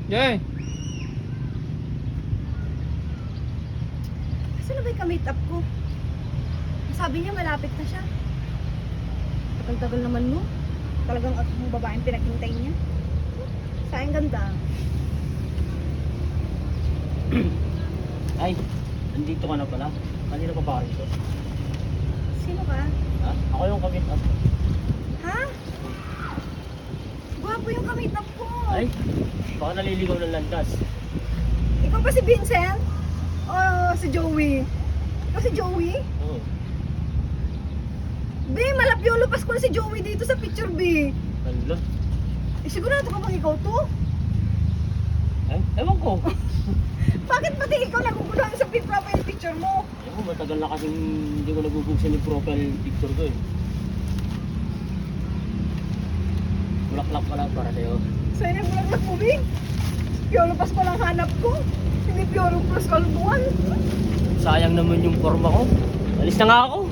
Jay! Saan na ba yung ka-meet up ko? Sabi niya malapit na siya. Tagal-tagal naman mo. Talagang at yung babaeng pinaghintay niya. Sa akin ganda. Ay, nandito ka na pala. Kanina pa ba ako dito? Sino ka? Ha? Ako yung kamit up. Ha? Gwapo yung ka-meet up ko. Ay, baka naliligaw ng landas. Ikaw ba si Vincent? O si Joey? Ikaw si Joey? Oo. B, malapyolo Pasko na si Joey dito sa picture, B. Hala. Eh, sigurado ka bang ikaw to? Ay, ewan ko. Bakit pati ikaw naguguluhan sa profile picture mo? Ewan, matagal na kasing hindi ko nabubuksan yung profile picture ko eh. Bulaklak pala para sa'yo. Sa'yo na yung bulak mo, B. Piolo Pasko lang hanap ko. Hindi Piolo Pasko buwan. Sayang naman yung forma ko. Alis na nga ako.